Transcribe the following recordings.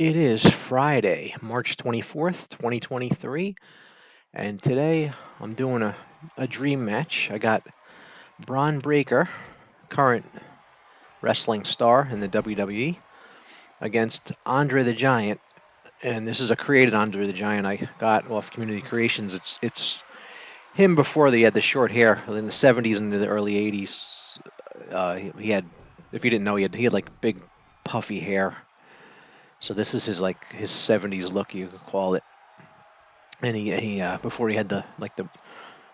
It is Friday, March 24th, 2023, and today I'm doing a dream match. I got Bron Breakker, current wrestling star in the WWE, against Andre the Giant, and this is a created Andre the Giant I got off Community Creations. It's him before he had the short hair in the 70s and the early 80s. He had, if you didn't know, he had like big puffy hair. So this is his like his 70s look, you could call it. And he before he had the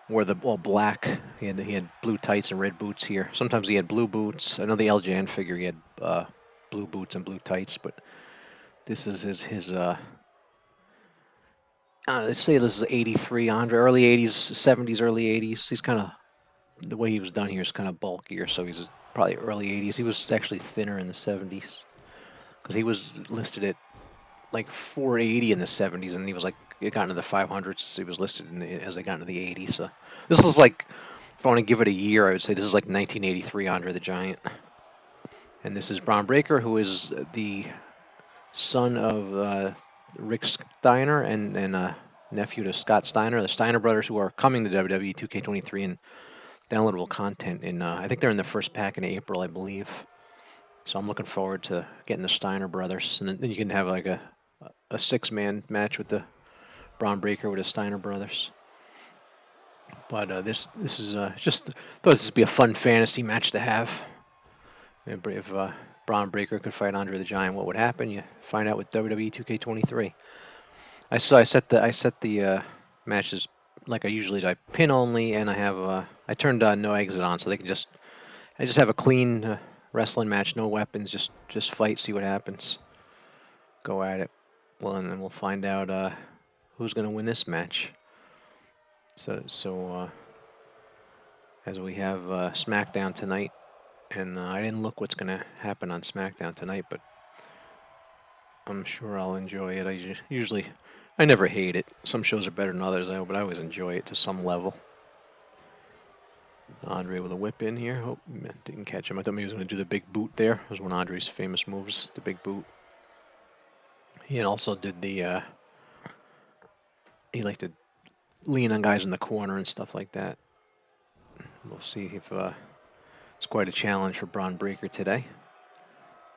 wore the all black. He had blue tights and red boots here. Sometimes he had blue boots. I know the LJN figure he had blue boots and blue tights, but this is his. Let's say this is 83 Andre, early 80s, 70s, early 80s. He's kind of the way he was done here is kind of bulkier, so he's probably early 80s. He was actually thinner in the 70s because he was listed at like 480 in the 70s, and he was like it got into the 500s. He was listed as they got into the 80s. So this is like, if I want to give it a year, I would say this is like 1983 Andre the Giant. And this is Bron Breakker, who is the son of Rick Steiner and nephew to Scott Steiner, the Steiner brothers, who are coming to WWE 2K23 and downloadable content. I think they're in the first pack in April, I believe. So I'm looking forward to getting the Steiner brothers, and then you can have like a six-man match with the Bron Breakker with the Steiner brothers. But this is just thought this would be a fun fantasy match to have. If Bron Breakker could fight Andre the Giant, what would happen? You find out with WWE 2K23. I set the matches like I usually do. I pin only, and I turned no exit on, so they can I just have a clean wrestling match, no weapons, just fight, see what happens, go at it. Well, and then we'll find out who's gonna win this match. So as we have SmackDown tonight, and I didn't look what's gonna happen on SmackDown tonight, but I'm sure I'll enjoy it. I never hate it. Some shows are better than others, but I always enjoy it to some level. Andre with a whip in here. Oh, didn't catch him. I thought maybe he was going to do the big boot there. It was one of Andre's famous moves, the big boot. He also did he liked to lean on guys in the corner and stuff like that. We'll see if it's quite a challenge for Bron Breakker today.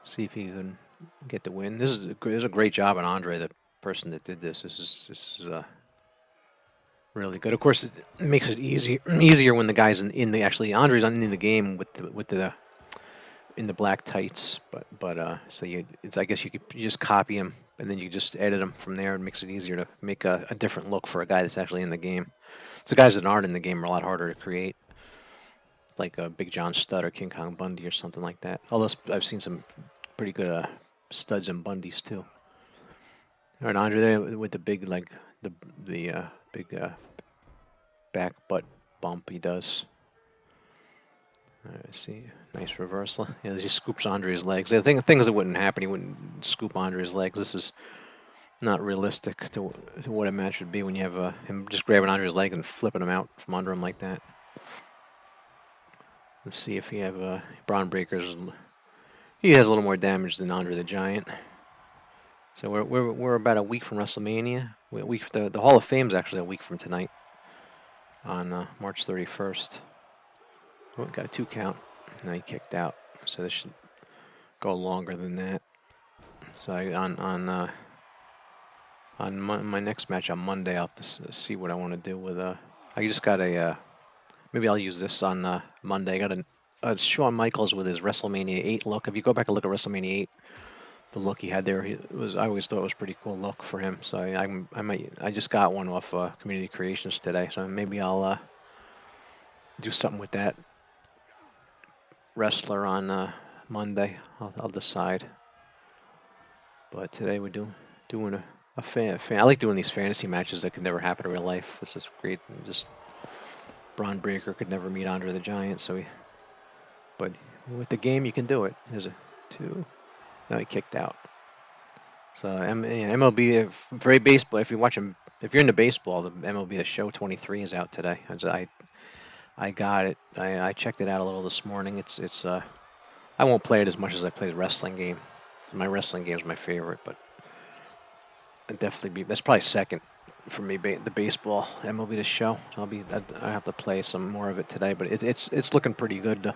See if he can get the win. This is a great job on Andre, the person that did this. This is really good. Of course, it makes it easier when the guys in the actually Andre's in the game with the in the black tights. But so I guess you just copy him and then you just edit him from there. It makes it easier to make a different look for a guy that's actually in the game. So guys that aren't in the game are a lot harder to create, like Big John Studd or King Kong Bundy or something like that. Although I've seen some pretty good studs and Bundys too. All right, Andre there with the big the big back butt bump he does. All right, see, nice reversal. Yeah, he scoops Andre's legs. The things that wouldn't happen, he wouldn't scoop Andre's legs. This is not realistic to what a match would be when you have him just grabbing Andre's leg and flipping him out from under him like that. Let's see if he have Bron Breakker's. He has a little more damage than Andre the Giant. So we're about a week from WrestleMania. The Hall of Fame's actually a week from tonight, on March 31st. Oh, got a 2 count. Now he kicked out. So this should go longer than that. So on my next match on Monday, I'll have to see what I want to do with I just got maybe I'll use this on Monday. I got a Shawn Michaels with his WrestleMania 8 look. If you go back and look at WrestleMania 8, the look he had there, I always thought it was a pretty cool look for him. So I just got one off Community Creations today. So maybe I'll do something with that wrestler on Monday. I'll decide. But today we're doing a fan. I like doing these fantasy matches that could never happen in real life. This is great. Just Bron Breakker could never meet Andre the Giant, but with the game you can do it. There's a 2. Now he kicked out. So MLB, very baseball. If you're into baseball, the MLB The Show 23 is out today. I got it. I checked it out a little this morning. It's I won't play it as much as I play the wrestling game. My wrestling game is my favorite, but I'd definitely be. That's probably second for me. The baseball MLB The Show. I have to play some more of it today, but it's looking pretty good.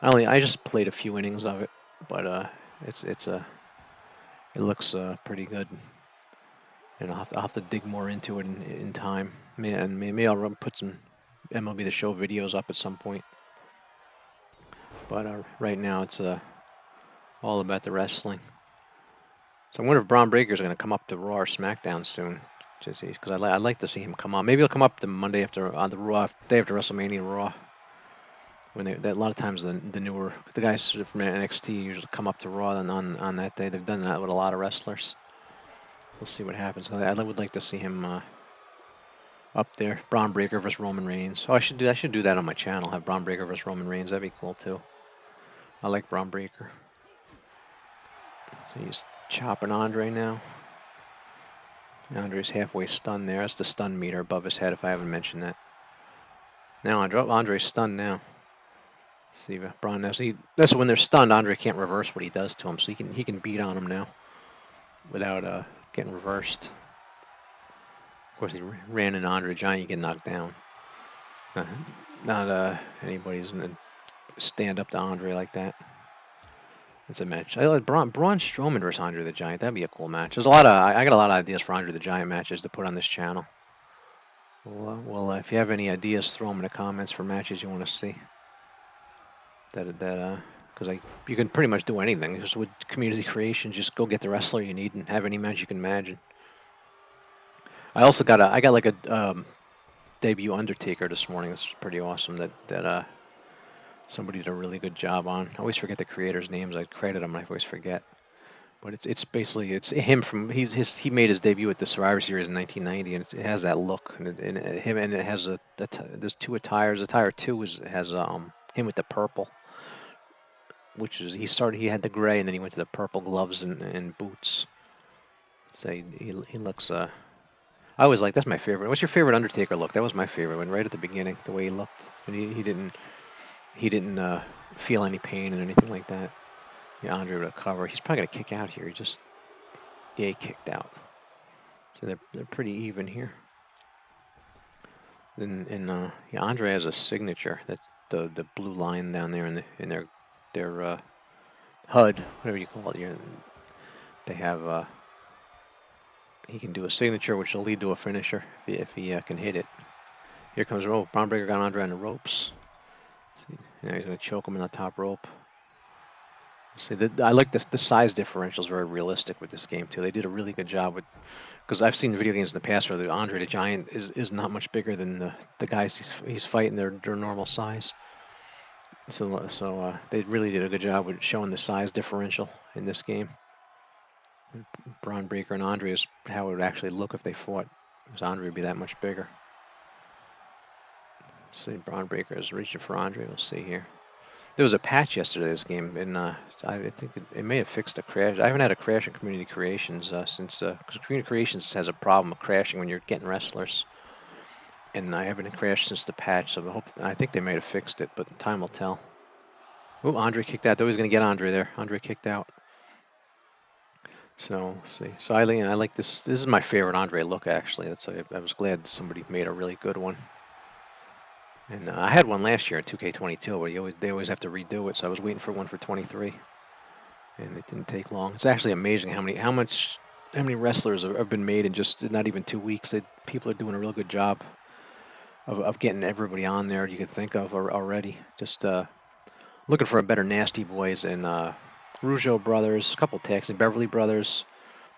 I just played a few innings of it, but it's it looks pretty good. And I'll have to dig more into it in time. And maybe I'll put some MLB The Show videos up at some point. But right now it's all about the wrestling. So I wonder if Bron Breakker is going to come up to Raw or SmackDown soon, because I'd like to see him come on. Maybe he'll come up the Monday after on the Raw day after WrestleMania Raw. When a lot of times the guys from NXT usually come up to Raw on that day. They've done that with a lot of wrestlers. We'll see what happens. I would like to see him up there. Bron Breakker versus Roman Reigns. Oh, I should do that on my channel. Have Bron Breakker versus Roman Reigns. That'd be cool too. I like Bron Breakker. So he's chopping Andre now. Andre's halfway stunned there. That's the stun meter above his head, if I haven't mentioned that. Now Andre's stunned now. Let's see if Bron knows. That's when they're stunned, Andre can't reverse what he does to him, so he can beat on him now without getting reversed. Of course, he ran into Andre Giant, you get knocked down. Not anybody's gonna stand up to Andre like that. It's a match. I like Braun Strowman versus Andre the Giant. That'd be a cool match. There's I got a lot of ideas for Andre the Giant matches to put on this channel. Well, if you have any ideas, throw them in the comments for matches you want to see. Because you can pretty much do anything. Just with community creation, just go get the wrestler you need and have any match you can imagine. I also got like a debut Undertaker this morning. This is pretty awesome. That somebody did a really good job on. I always forget the creators' names. I credit them. I always forget. But it's basically him from he made his debut at the Survivor Series in 1990, and it has that look, and it has there's two attires. Attire 2 has him with the purple, which is he had the gray and then he went to the purple gloves and boots. So he looks I always like, that's my favorite. What's your favorite Undertaker look? That was my favorite one right at the beginning, the way he looked, and he didn't feel any pain and anything like that. Yeah, Andre with a cover. He's probably gonna kick out here. He kicked out. So they're pretty even here. And yeah, Andre has a signature. That's the blue line down there in their HUD, whatever you call it. They have he can do a signature, which will lead to a finisher if he can hit it. Here comes rope. Bron Breakker got Andre on the ropes. See, now he's gonna choke him in the top rope. See, I like this. The size differential is very realistic with this game too. They did a really good job with, because I've seen video games in the past where the Andre the Giant is not much bigger than the guys he's fighting. Their normal size. So they really did a good job with showing the size differential in this game. Bron Breakker and Andre is how it would actually look if they fought, because Andre would be that much bigger. Let's see, Bron Breakker is reaching for Andre. We'll see here. There was a patch yesterday this game, and I think it may have fixed a crash. I haven't had a crash in Community Creations since, because Community Creations has a problem of crashing when you're getting wrestlers, and I haven't crashed since the patch. So I think they may have fixed it, but time will tell. Oh, Andre kicked out. Though he's going to get Andre there. Andre kicked out. So let's see. So I like this. This is my favorite Andre look, actually. I was glad somebody made a really good one. And I had one last year in 2K22, where they always have to redo it. So I was waiting for one for 23, and it didn't take long. It's actually amazing how many wrestlers have been made in just not even 2 weeks. People are doing a real good job of getting everybody on there you could think of already. Just looking for a better Nasty Boys and Rougeau Brothers, a couple tags, and Beverly Brothers,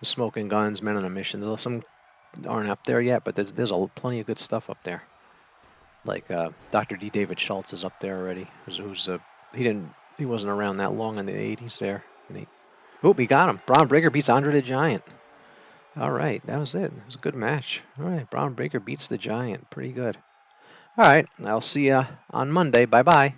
the Smoking Guns, Men on a Mission. Some aren't up there yet, but there's plenty of good stuff up there. Like Dr. D. David Schultz is up there already. He wasn't around that long in the 80s there. And he got him. Bron Breakker beats Andre the Giant. All right, that was it. It was a good match. All right, Bron Breakker beats the Giant. Pretty good. All right, I'll see you on Monday. Bye-bye.